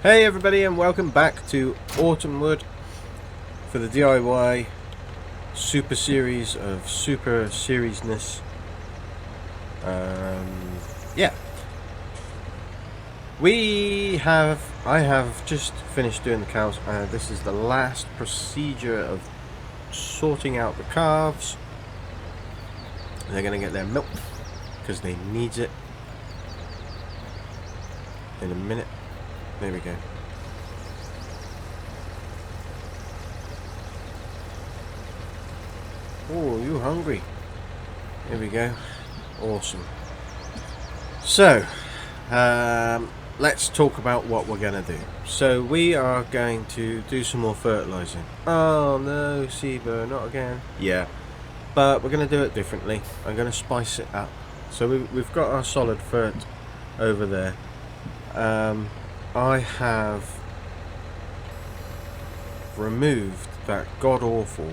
Hey everybody, and welcome back to Autumnwood for the DIY Super Series of Super Seriesness. Yeah, I have just finished doing the cows. This is the last procedure of sorting out the calves. They're gonna get their milk because they need it in a minute. There we go. Oh, you hungry? There we go. Awesome. So, let's talk about what we're going to do. So, we are going to do some more fertilizing. Oh no, Ceebur, not again. Yeah, but we're going to do it differently. I'm going to spice it up. So, we've got our solid fert over there. I have removed that god-awful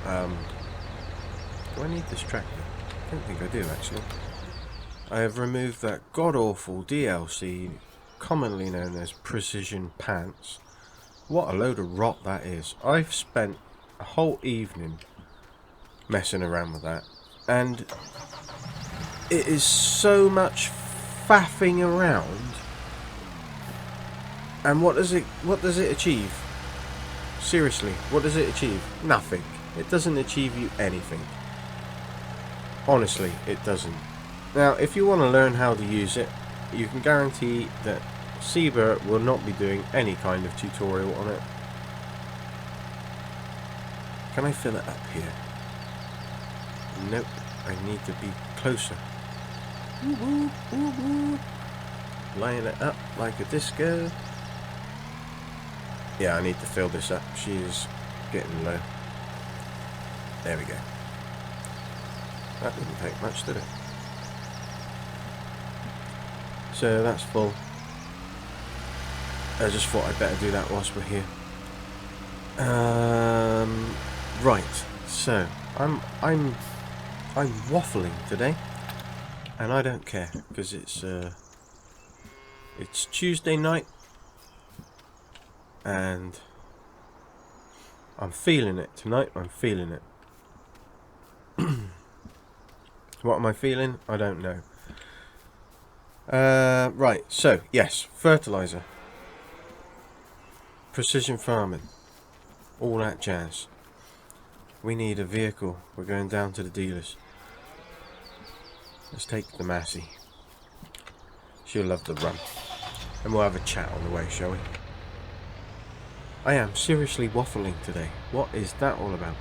do I need this tractor? I don't think I do actually. I have removed that god-awful DLC, commonly known as precision pants. What a load of rot that is. I've spent a whole evening messing around with that, and it is so much faffing around. And what does it achieve? Seriously, what does it achieve? Nothing. It doesn't achieve you anything. Honestly, it doesn't. Now, if you want to learn how to use it, you can guarantee that Ceebur will not be doing any kind of tutorial on it. Can I fill it up here? Nope, I need to be closer. Woo-woo, woo-woo. Line it up like a disco. Yeah, I need to fill this up. She is getting low. There we go. That didn't take much, did it? So that's full. I just thought I'd better do that whilst we're here. Right. So I'm waffling today, and I don't care because it's Tuesday night, and I'm feeling it tonight. I'm feeling it. What am I feeling? I don't know. Right, so, yes, fertilizer. Precision farming. All that jazz. We need a vehicle. We're going down to the dealers. Let's take the Massey. She'll love the run. And we'll have a chat on the way, shall we? I am seriously waffling today. What is that all about?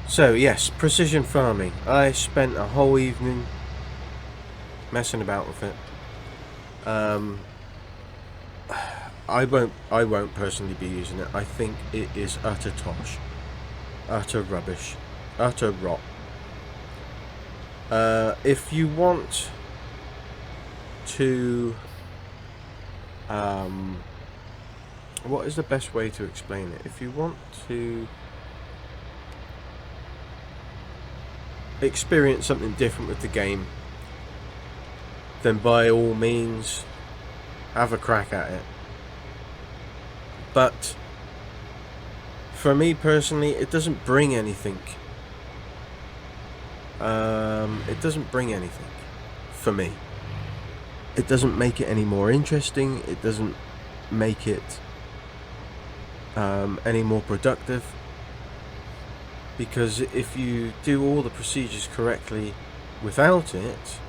So yes, precision farming. I spent a whole evening messing about with it. I won't personally be using it. I think it is utter tosh, utter rubbish, utter rot. If you want to, what is the best way to explain it? If you want to experience something different with the game, then by all means have a crack at it. But for me personally, it doesn't bring anything. It doesn't bring anything for me. It doesn't make it any more interesting. It doesn't make it any more productive. Because if you do all the procedures correctly without it,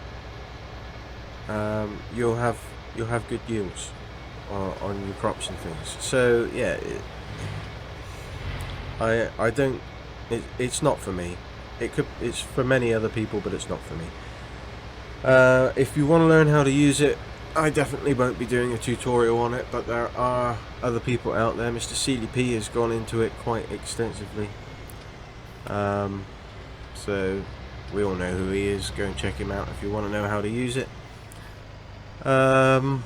you'll have good yields on your crops and things. So yeah, I don't. It's not for me. It's for many other people, but it's not for me. If you want to learn how to use it, I definitely won't be doing a tutorial on it. But there are other people out there. Mr. Seely P has gone into it quite extensively. So we all know who he is. Go and check him out if you want to know how to use it. And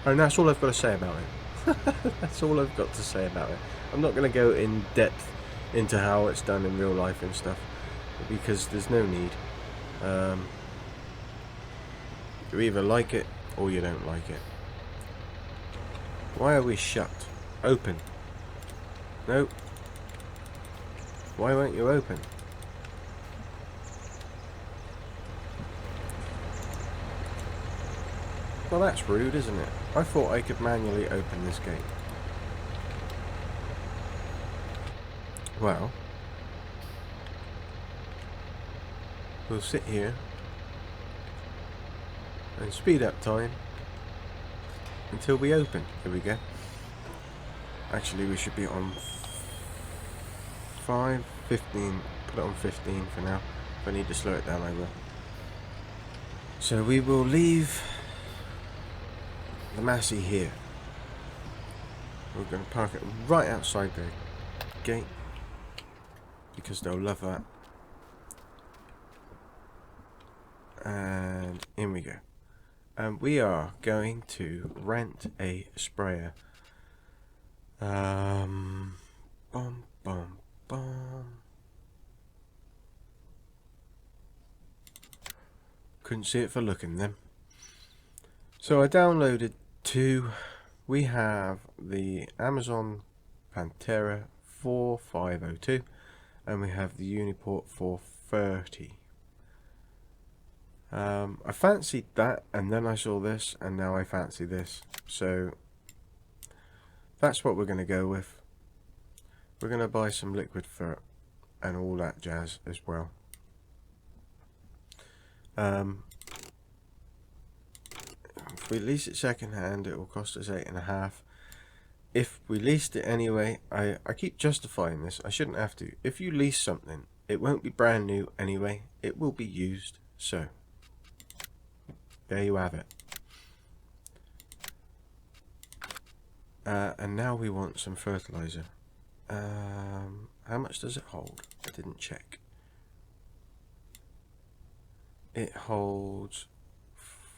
that's all I've got to say about it. That's all I've got to say about it. I'm not going to go in depth into how it's done in real life and stuff, because there's no need. You either like it or you don't like it. Why are we shut? Open. Nope. Why won't you open? Well, that's rude, isn't it? I thought I could manually open this gate. Well, we'll sit here and speed up time until we open. Here we go. Actually, we should be on 15. Put it on 15 for now. If I need to slow it down, I will. So we will leave the Massey here. We're going to park it right outside the gate because they'll love that. And in we go. And we are going to rent a sprayer. Bum, bum, bum. Couldn't see it for looking then. So I downloaded two. We have the Amazon Pantera 4502 and we have the Uniport 430. I fancied that and then I saw this and now I fancy this. So that's what we're going to go with. We're going to buy some liquid fert and all that jazz as well. If we lease it second hand, it will cost us $8.50. If we leased it anyway, I keep justifying this, I shouldn't have to. If you lease something, it won't be brand new anyway, it will be used. So there you have it. And now we want some fertilizer. How much does it hold? I didn't check. It holds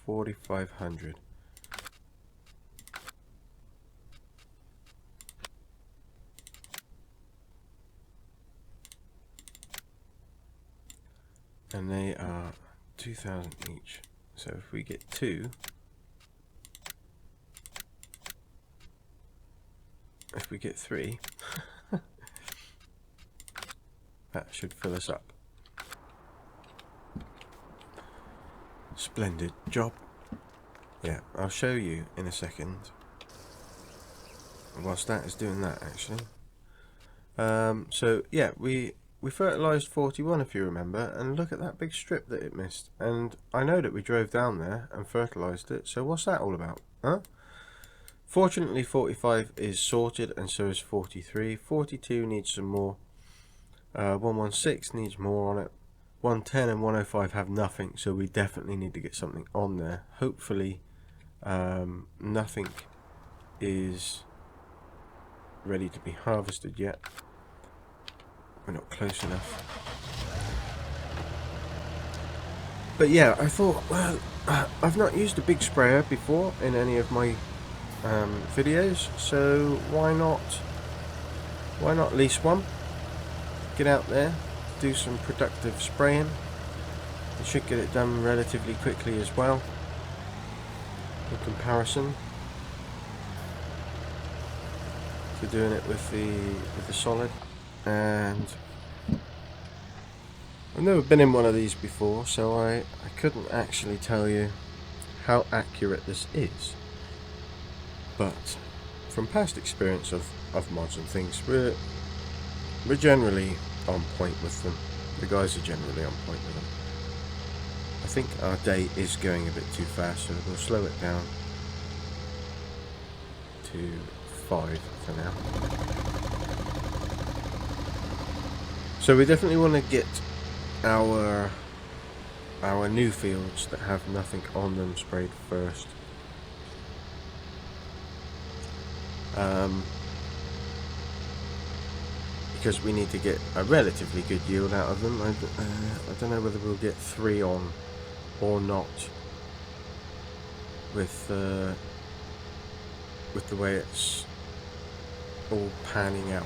4,500. And they are 2,000 each. So if we get two, if we get three, that should fill us up. Splendid job. Yeah, I'll show you in a second. Whilst that is doing that, actually. So yeah, we fertilised 41, if you remember, and look at that big strip that it missed. And I know that we drove down there and fertilised it. So what's that all about, huh? Fortunately, 45 is sorted, and so is 43. 42 needs some more. 116 needs more on it. 110 and 105 have nothing, so we definitely need to get something on there. Hopefully nothing is ready to be harvested yet. We're not close enough. But yeah, I thought, well, I've not used a big sprayer before in any of my videos, so why not lease one, get out there, do some productive spraying. You should get it done relatively quickly as well in comparison to doing it with the solid. And I've never been in one of these before, so I couldn't actually tell you how accurate this is, but from past experience of mods and things, we're generally on point with them. The guys are generally on point with them. I think our day is going a bit too fast, so we'll slow it down to 5 for now. So we definitely want to get our new fields that have nothing on them sprayed first. Because we need to get a relatively good yield out of them. I don't know whether we'll get 3 on or not with the way it's all panning out.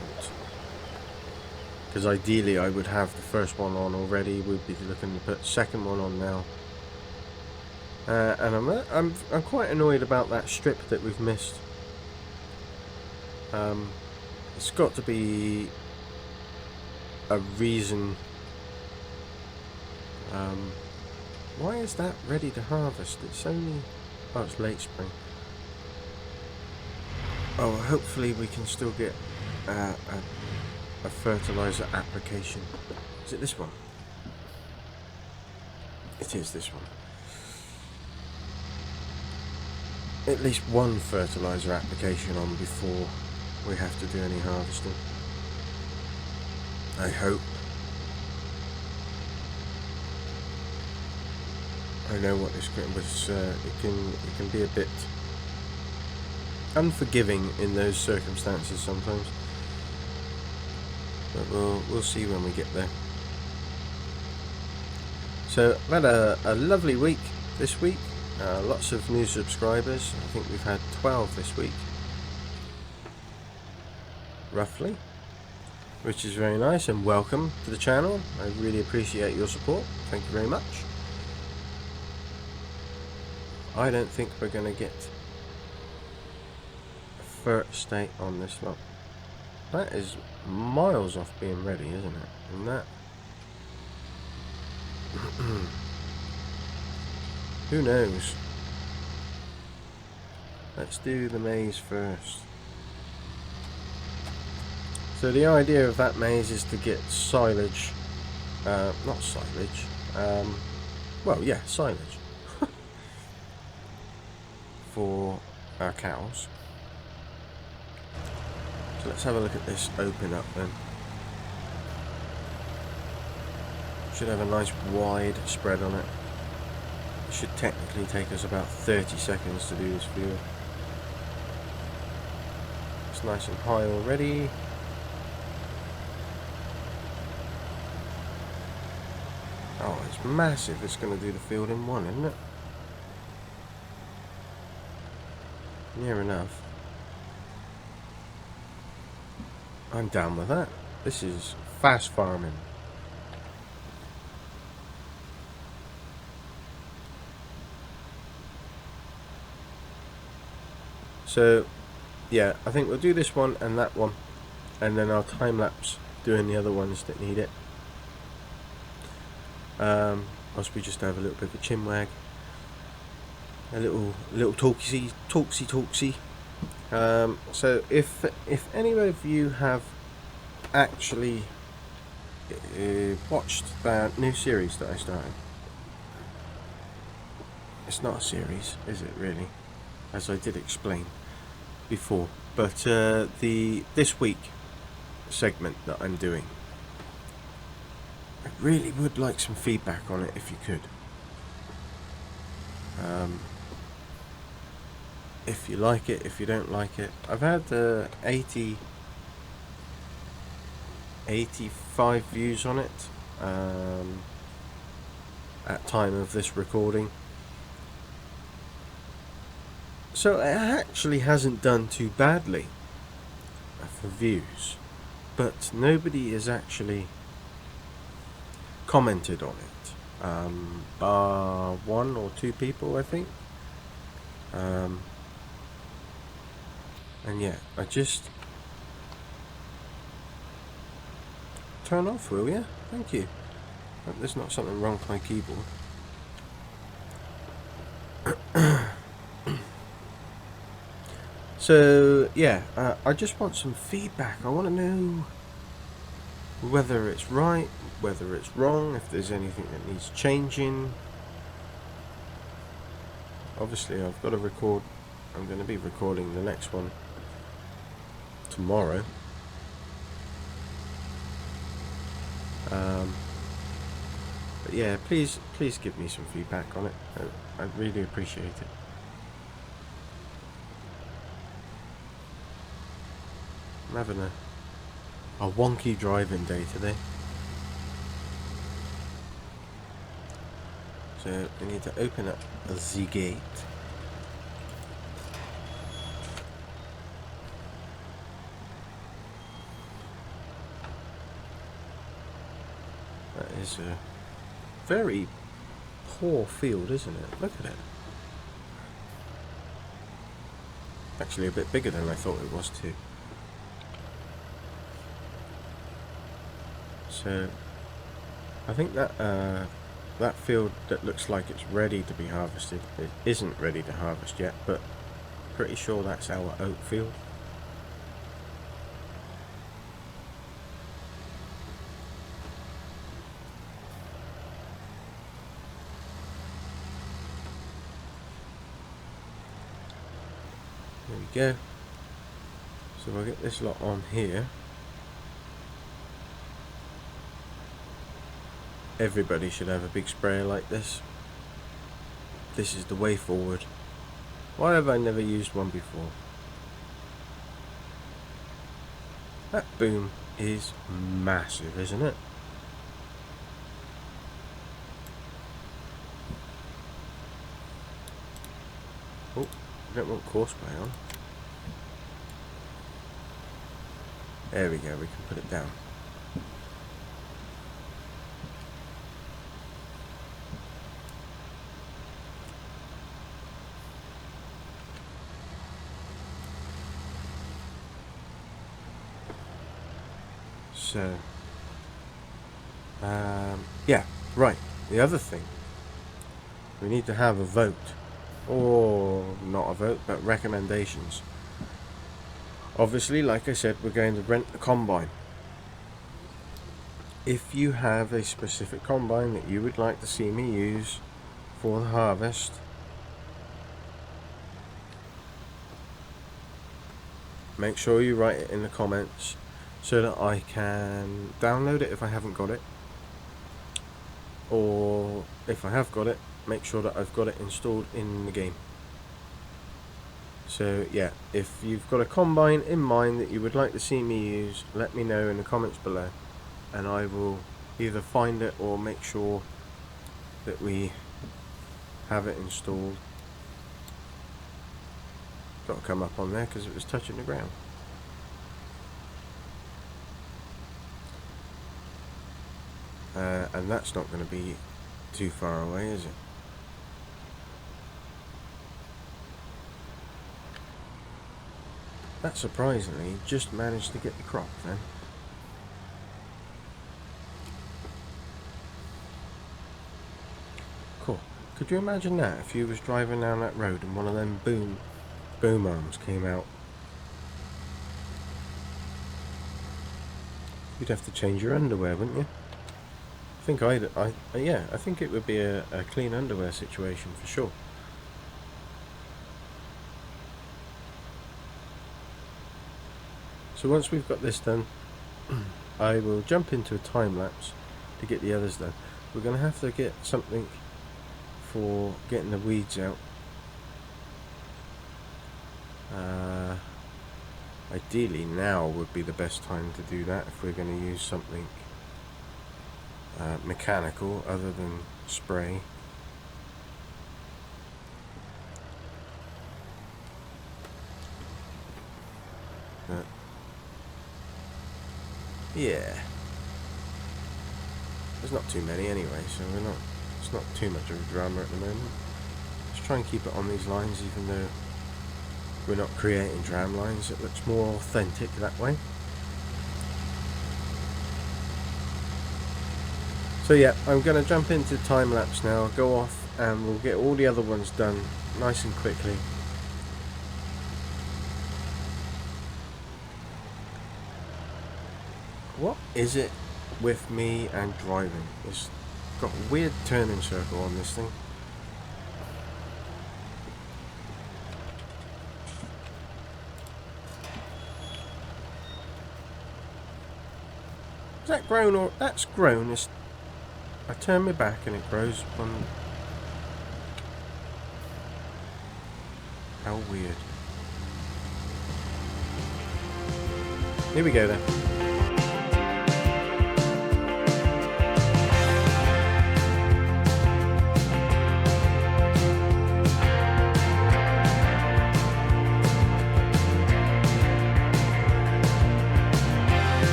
because ideally I would have the first one on already. We'd be looking to put the second one on now. And I'm quite annoyed about that strip that we've missed. It's got to be a reason. Why is that ready to harvest? It's only... oh, it's late spring. Oh, hopefully we can still get a fertilizer application. Is it this one? It is this one. At least one fertilizer application on before we have to do any harvesting. I hope. I know what this was. It can be a bit unforgiving in those circumstances sometimes, but we'll see when we get there. So I've had a lovely week this week. Lots of new subscribers. I think we've had 12 this week, roughly, which is very nice, and welcome to the channel. I really appreciate your support. Thank you very much. I don't think we're going to get a fert state on this lot. That is miles off being ready, isn't it? And that... who knows? Let's do the maize first. So the idea of that maize is to get silage, not silage, well, yeah, silage for our cows. So let's have a look at this open up then. Should have a nice wide spread on it. It should technically take us about 30 seconds to do this field. It's nice and high already. Oh, it's massive. It's going to do the field in one, isn't it? Near enough. I'm down with that. This is fast farming. So, yeah, I think we'll do this one and that one, and then I'll time lapse doing the other ones that need it. Possibly just have a little bit of a chinwag, a little talksy. So if any of you have actually watched that new series that I started, it's not a series, is it really? As I did explain before, but the this week segment that I'm doing, I really would like some feedback on it if you could. If you like it, if you don't like it. I've had 85 views on it at time of this recording. So it actually hasn't done too badly for views, but nobody has actually commented on it, bar 1 or 2 people, I think. And yeah, I just turn off, will you? Thank you. Hope there's not something wrong with my keyboard. So yeah, I just want some feedback. I want to know whether it's right, whether it's wrong, if there's anything that needs changing. Obviously I've got to record. I'm going to be recording the next one tomorrow. But yeah, please give me some feedback on it. I'd really appreciate it. I'm having a wonky driving day today. So we need to open up the gate. is a very poor field, isn't it? Look at it. Actually a bit bigger than I thought it was too. So I think that that field that looks like it's ready to be harvested, it isn't ready to harvest yet, but pretty sure that's our oat field. There we go. So we'll get this lot on here. Everybody should have a big sprayer like this. This is the way forward. Why have I never used one before? That boom is massive, isn't it? Oh, I don't want coarse spray on. There we go, we can put it down. So, yeah, right, the other thing, we need to have a vote, or not a vote, but recommendations. Obviously, like I said, we're going to rent the combine. If you have a specific combine that you would like to see me use for the harvest, make sure you write it in the comments so that I can download it if I haven't got it, or if I have got it, make sure that I've got it installed in the game. So yeah, if you've got a combine in mind that you would like to see me use, let me know in the comments below, and I will either find it or make sure that we have it installed. Got to come up on there because it was touching the ground. And that's not going to be too far away, is it? That surprisingly just managed to get the crop then. Cool. Could you imagine that if you was driving down that road and one of them boom arms came out? You'd have to change your underwear, wouldn't you? I think it would be a clean underwear situation for sure. So once we've got this done, I will jump into a time lapse to get the others done. We're going to have to get something for getting the weeds out. Ideally now would be the best time to do that if we're going to use something mechanical other than spray. But yeah, there's not too many anyway, so it's not too much of a drama at the moment. Let's try and keep it on these lines, even though we're not creating tram lines. It looks more authentic that way. So yeah, I'm going to jump into time lapse now, go off and we'll get all the other ones done nice and quickly. What is it with me and driving? It's got a weird turning circle on this thing. Is that grown or that's grown? I turn my back and it grows on. How weird. Here we go then.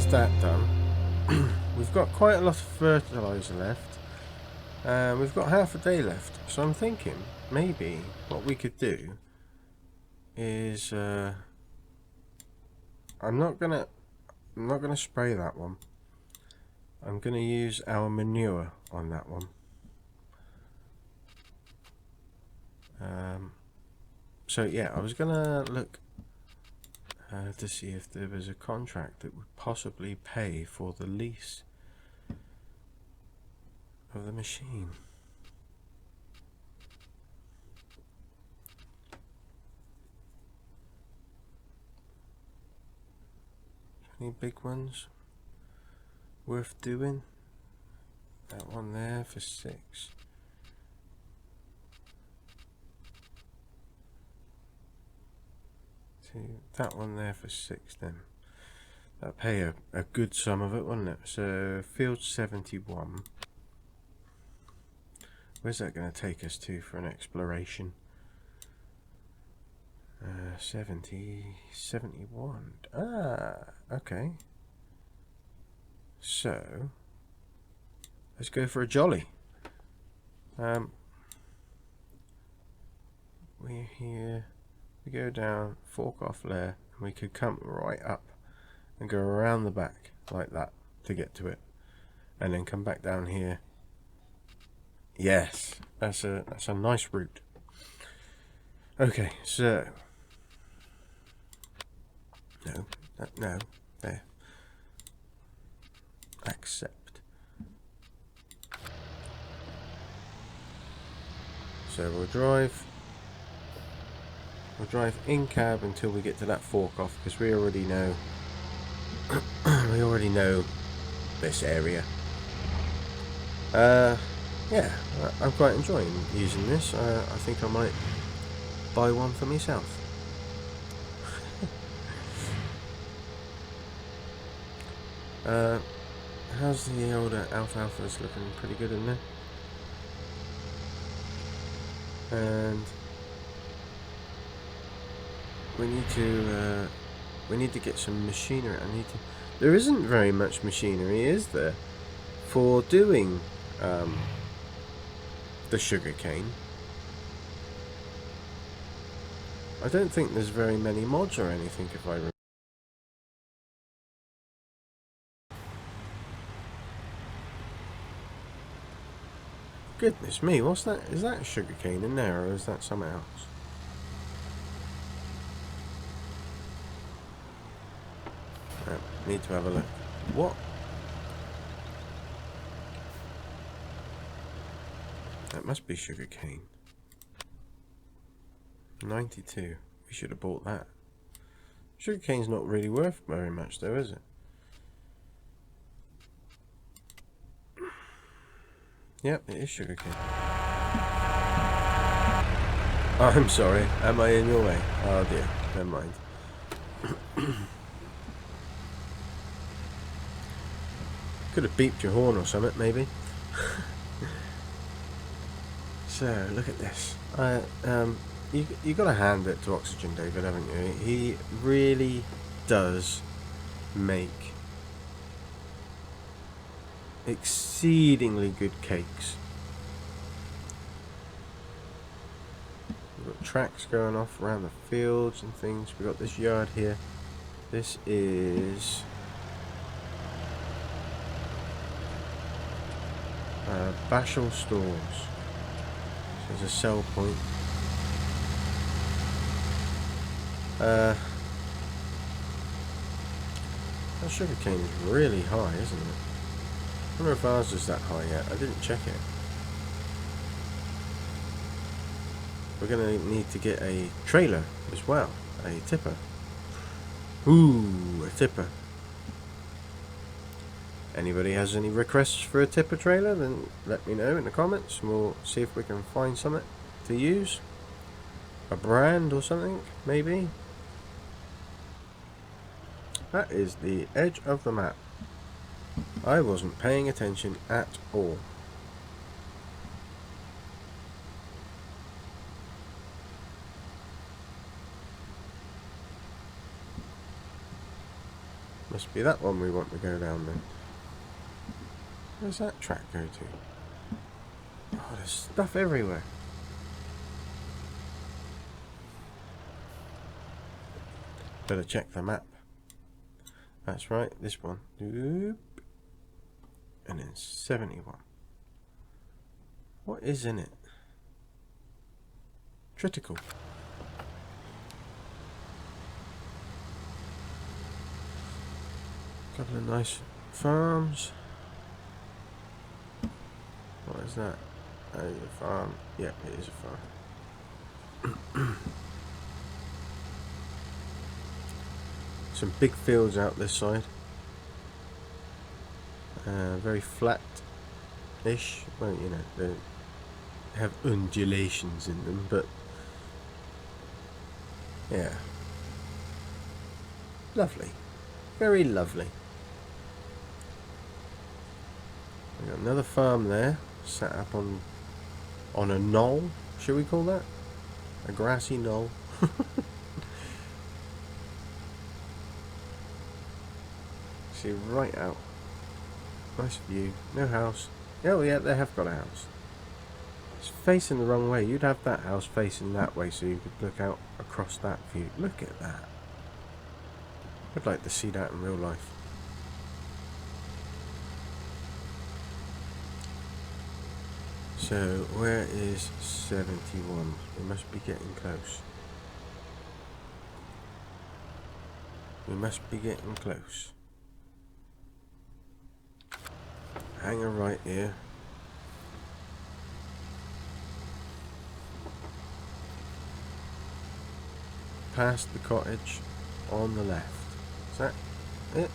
there's that done. We've got quite a lot of fertiliser left. We've got half a day left, so I'm thinking maybe what we could do is I'm not gonna spray that one. I'm gonna use our manure on that one. So yeah, I was gonna look to see if there was a contract that would possibly pay for the lease of the machine. Any big ones worth doing? That one there for 6. That one there for 6 then. That'll pay a good sum of it, wouldn't it? So field 71. Where's that going to take us to for an exploration? 70, 71. Ah, okay. So let's go for a jolly. We're here. We go down, fork off there, and we could come right up and go around the back like that to get to it, and then come back down here. Yes, that's a nice route. Okay, so no, there. Accept. So we'll drive in cab until we get to that fork off, because we already know this area. Yeah, I'm quite enjoying using this. I think I might buy one for myself. How's the older alfalfa's looking? Pretty good, isn't it? And we need to get some machinery. There isn't very much machinery, is there, for doing the sugar cane? I don't think there's very many mods or anything, if I remember. Goodness me, what's that? Is that a sugar cane in there, or is that something else? Need to have a look. What? That must be sugar cane. 92. We should have bought that. Sugar cane's not really worth very much though, is it? Yep, it is sugar cane. Oh, I'm sorry. Am I in your way? Oh dear. Never mind. Could have beeped your horn or something, maybe. So, look at this. You got to hand it to OxygenDavid, haven't you? He really does make exceedingly good cakes. We've got tracks going off around the fields and things. We've got this yard here. This is Bashall Stores. So there's a sell point. That sugar cane is really high, isn't it? I wonder if ours is that high yet. I didn't check it. We're going to need to get a trailer as well. A tipper. Ooh, a tipper. Anybody has any requests for a tipper trailer, then let me know in the comments and we'll see if we can find something to use. A brand or something, maybe. That is the edge of the map. I wasn't paying attention at all. Must be that one we want to go down then. Where's that track go to? Oh, there's stuff everywhere. Better check the map. That's right, this one. Oop. And then 71. What is in it? Critical. Couple of nice farms. What is that? A farm. Yeah, it is a farm. Some big fields out this side. Very flat-ish. Well, you know, they have undulations in them, but yeah, lovely, very lovely. We got another farm there, set up on a knoll. Should we call that a grassy knoll? See right out. Nice view. No house. Oh yeah, they have got a house. It's facing the wrong way. You'd have that house facing that way so you could look out across that view. Look at that. I'd like to see that in real life. So where is 71? We must be getting close. We must be getting close. Hang a right here. Past the cottage on the left. Is that it?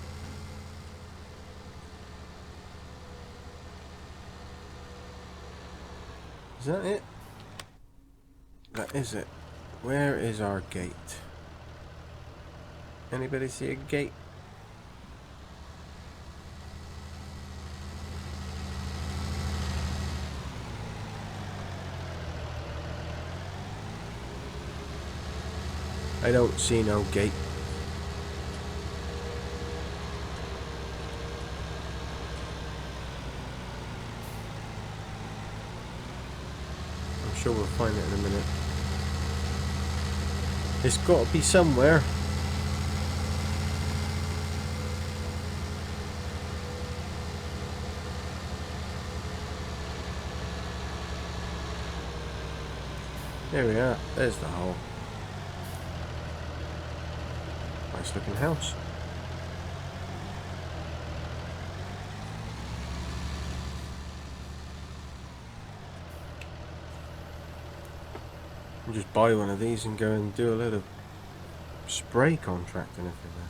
Is that it? That is it. Where is our gate? Anybody see a gate? I don't see no gate. I'm sure we'll find it in a minute. It's got to be somewhere. There we are. There's the hole. Nice looking house. I'll just buy one of these and go and do a load of spray contracting everywhere.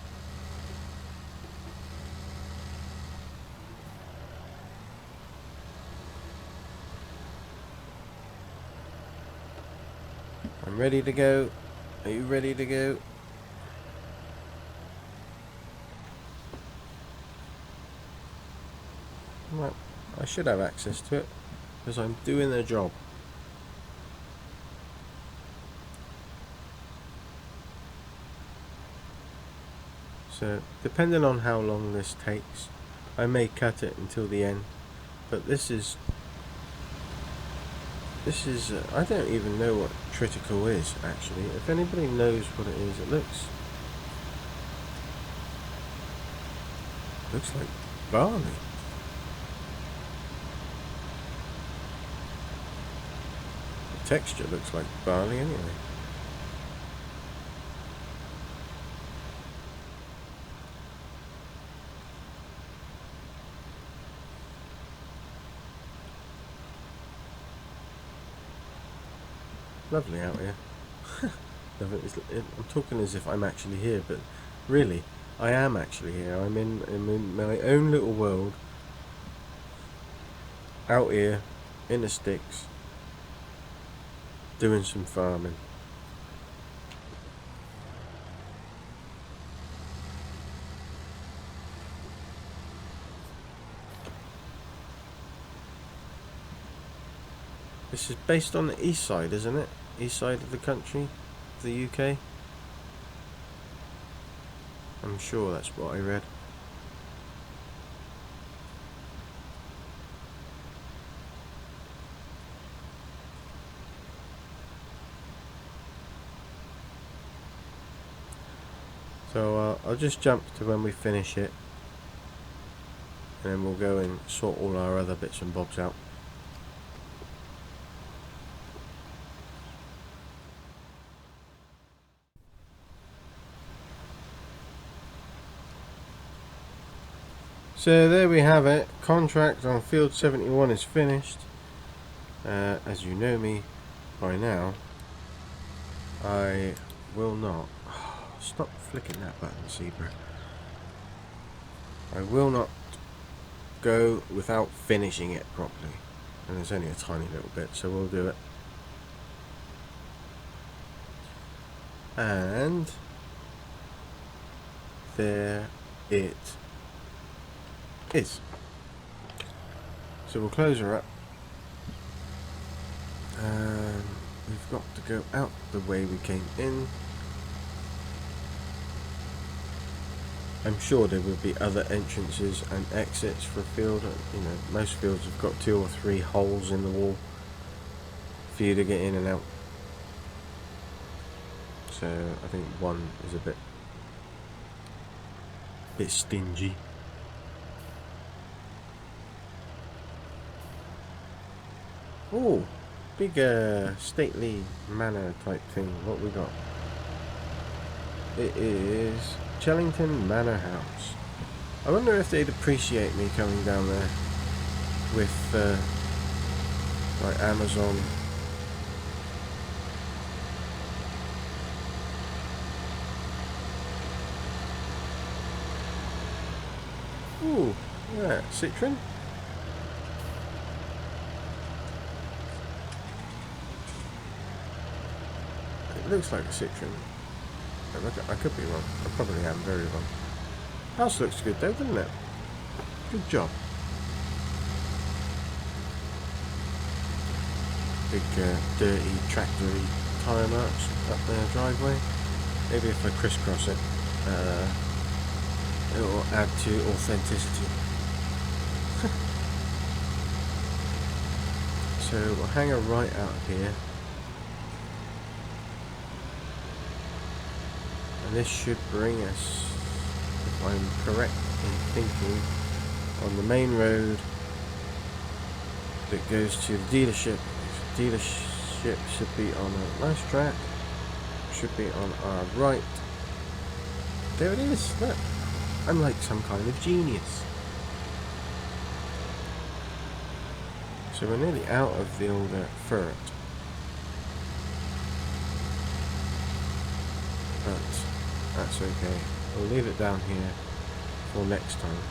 I'm ready to go. Are you ready to go? Well, I should have access to it because I'm doing the job. So, depending on how long this takes, I may cut it until the end. But this is I don't even know what critical is actually. If anybody knows what it is, it looks like barley. The texture looks like barley anyway. Lovely out here. I'm talking as if I'm actually here, but really, I am actually here. I'm in my own little world, out here, in the sticks, doing some farming. This is based on the east side, isn't it? East side of the country, the UK. I'm sure that's what I read. So I'll just jump to when we finish it, and then we'll go and sort all our other bits and bobs out. So there we have it. Contract on field 71 is finished. As you know me by now, I will not stop flicking that button, Ceebur. I will not go without finishing it properly, and there's only a tiny little bit, so we'll do it. And there it is. So we'll close her up, and we've got to go out the way we came in. I'm sure there will be other entrances and exits for a field. You know, most fields have got 2 or 3 holes in the wall for you to get in and out. So I think one is a bit stingy. Oh, big stately manor type thing. What we got? It is Chellington Manor House. I wonder if they'd appreciate me coming down there with like Amazon. Ooh, yeah, citron. It looks like a citron. I could be wrong. I probably am very wrong. House looks good though, doesn't it? Good job. Big dirty tractory tyre marks up their driveway. Maybe if I crisscross it, it will add to authenticity. So we'll hang her right out here. And this should bring us, if I'm correct in thinking, on the main road that goes to the dealership. The dealership should be on the last track, should be on our right. There it is, look. I'm like some kind of genius. So we're nearly out of the old fert. But that's okay. We'll leave it down here for next time.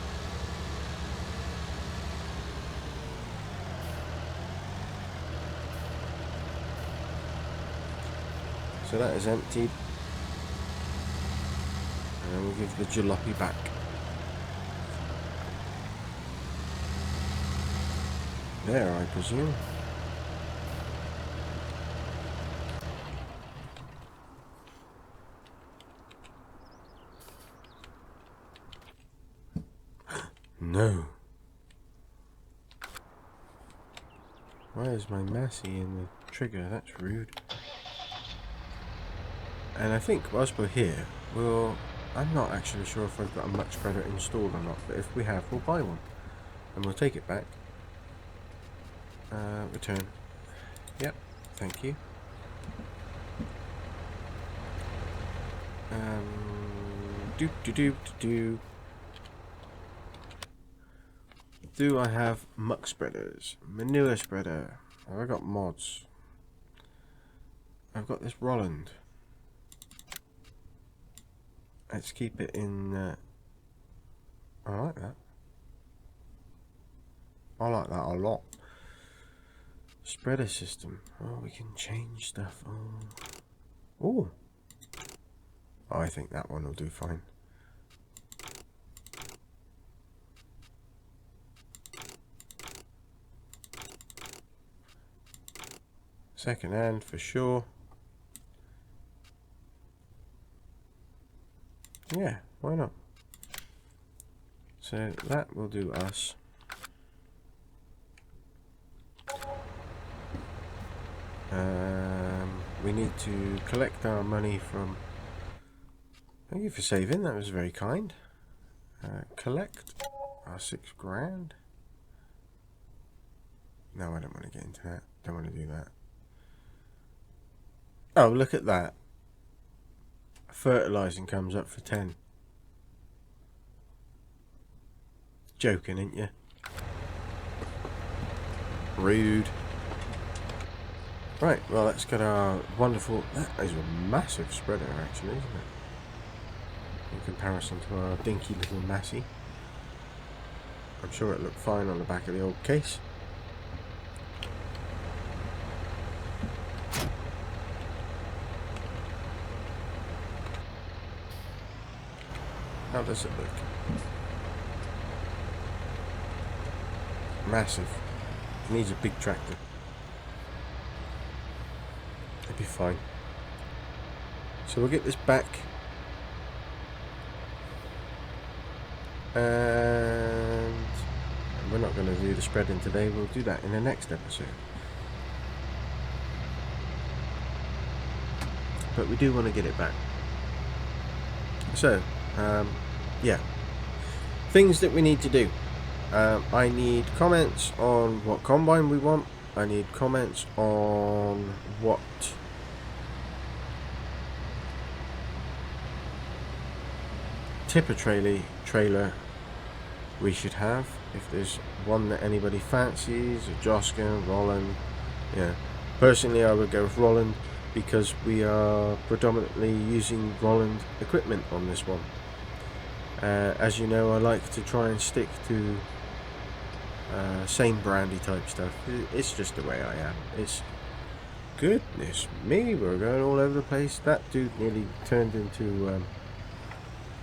So that is emptied. And then we'll give the jalopy back. There, I presume. No. Why is my Massey in the trigger? That's rude. And I think whilst we're here, I'm not actually sure if I've got a much spreader installed or not, but if we have, we'll buy one. And we'll take it back. Return. Yep, thank you. Do I have muck spreaders? Manure spreader. Have I got mods? I've got this Roland. Let's keep it in. I like that. I like that a lot. Spreader system. Oh, we can change stuff. Oh. I think that one will do fine. Second hand for sure. Yeah, why not? So that will do us. We need to collect our money from Thank you for saving, that was very kind. Collect our £6,000. No, I don't want to get into that. Don't want to do that. Oh, look at that. Fertilising comes up for 10. Joking, ain't you? Rude. Right, well, let's get our wonderful... That is a massive spreader, actually, isn't it? In comparison to our dinky little Massey. I'm sure it looked fine on the back of the old case. How does it look? Massive. It needs a big tractor. It'll be fine. So we'll get this back. And we're not going to do the spreading today. We'll do that in the next episode. But we do want to get it back. So, yeah. Things that we need to do. I need comments on what combine we want. I need comments on what tipper trailer we should have. If there's one that anybody fancies, a Joskin, Roland. Yeah. Personally, I would go with Roland because we are predominantly using Roland equipment on this one. As you know, I like to try and stick to same brandy type stuff. It's just the way I am. It's goodness me, we're going all over the place. That dude nearly turned into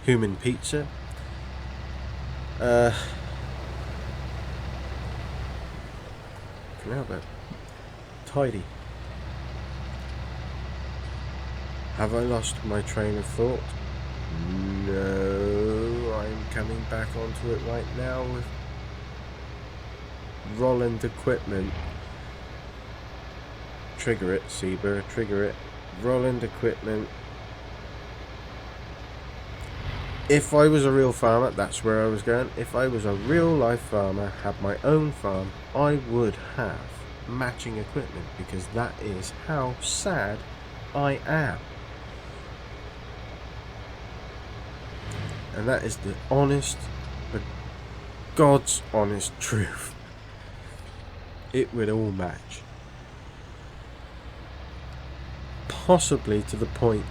human pizza. Can I help it? Tidy. Have I lost my train of thought? No, I'm coming back onto it right now with Roland equipment. Trigger it, Ceebur, trigger it. Roland equipment. If I was a real farmer, that's where I was going. If I was a real life farmer, had my own farm, I would have matching equipment, because that is how sad I am. And that is the honest, the God's honest truth. It would all match. Possibly to the point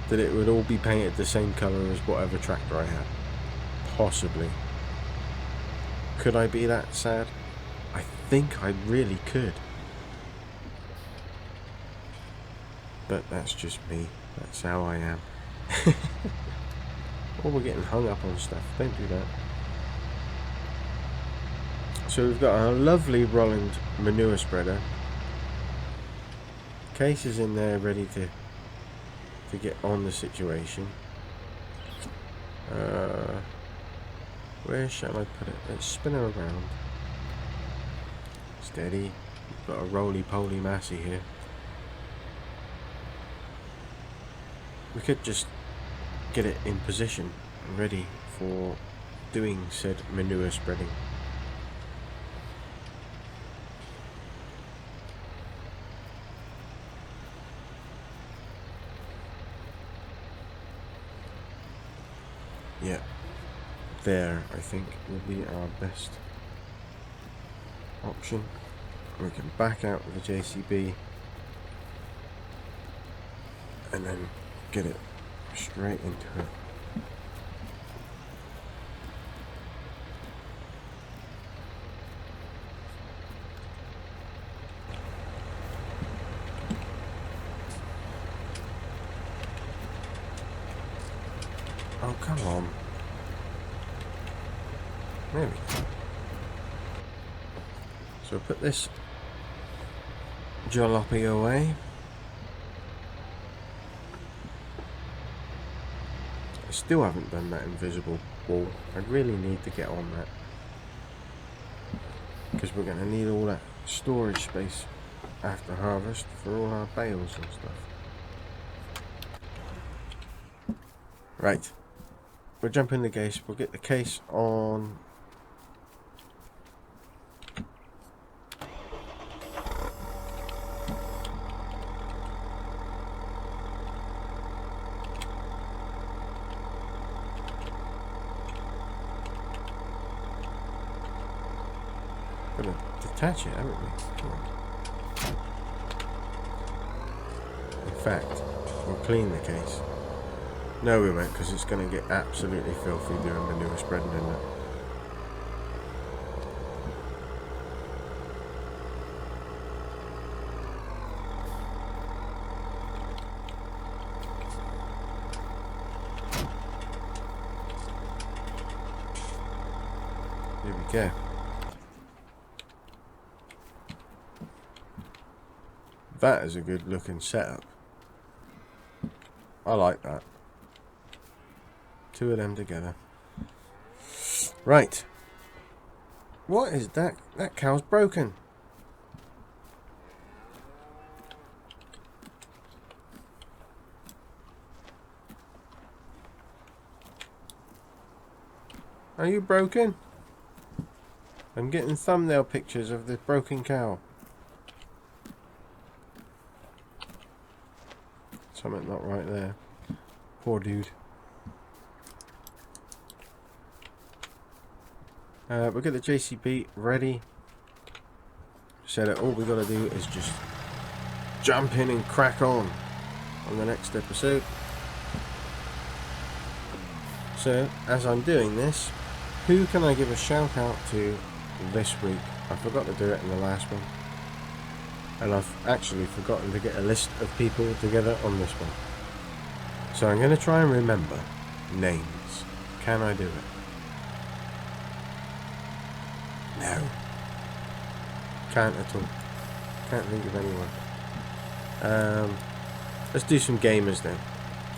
that it would all be painted the same colour as whatever tractor I had. Possibly. Could I be that sad? I think I really could. But that's just me. That's how I am. Oh, we're getting hung up on stuff. Don't do that. So we've got our lovely Roland manure spreader. Case is in there ready to get on the situation. Where shall I put it? Let's spin her around. Steady. We've got a roly-poly Massey here. We could just get it in position, ready for doing said manure spreading. Yeah, there I think will be our best option. We can back out with the JCB and then get it straight into it. Oh, come on. There we go. So put this jalopy away. I still haven't done that invisible wall. I really need to get on that, because we're going to need all that storage space after harvest for all our bales and stuff. Right. We'll jump in the case. We'll get the case on. Gonna detach it, haven't we? Come on. In fact, we'll clean the case. No, we won't, because it's going to get absolutely filthy doing manure spreading in it. Here we go. That is a good looking setup. I like that. Two of them together. Right. What is that? That cow's broken. Are you broken? I'm getting thumbnail pictures of this broken cow. Something not right there. Poor dude. We'll get the JCB ready. So that all we got to do is just jump in and crack on the next episode. So, as I'm doing this, who can I give a shout out to this week? I forgot to do it in the last one. And I've actually forgotten to get a list of people together on this one. So I'm going to try and remember names. Can I do it? No. Can't at all. Can't think of anyone. Let's do some gamers then.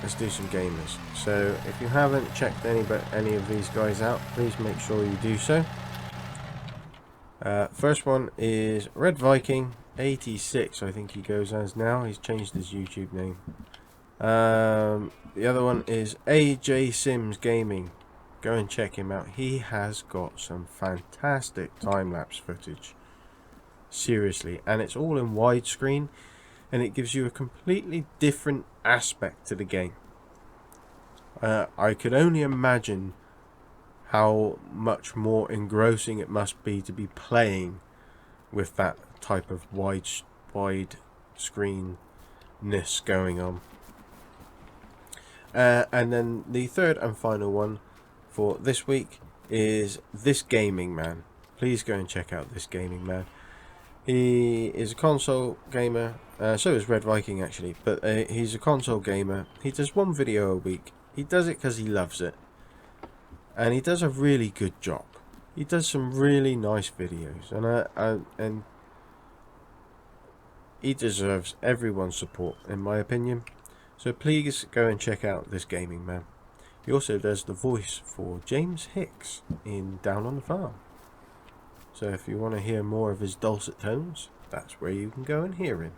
Let's do some gamers. So if you haven't checked any of these guys out, please make sure you do so. First one is Red Viking 86, I think he goes as now. He's changed his YouTube name. The other one is AJ Sims Gaming. Go and check him out. He has got some fantastic time-lapse footage. Seriously. And it's all in widescreen. And it gives you a completely different aspect to the game. I could only imagine how much more engrossing it must be to be playing with that type of wide screenness going on. And then the third and final one for this week is This Gaming Man. Please go and check out This Gaming Man. He is a console gamer, so is Red Viking actually, but he's a console gamer. He does one video a week. He does it because he loves it, and he does a really good job. He does some really nice videos, and he deserves everyone's support, in my opinion. So please go and check out This Gaming Man. He also does the voice for James Hicks in Down on the Farm. So if you want to hear more of his dulcet tones, that's where you can go and hear him.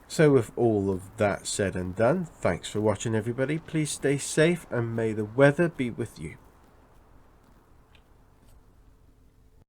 So with all of that said and done, thanks for watching everybody. Please stay safe and may the weather be with you.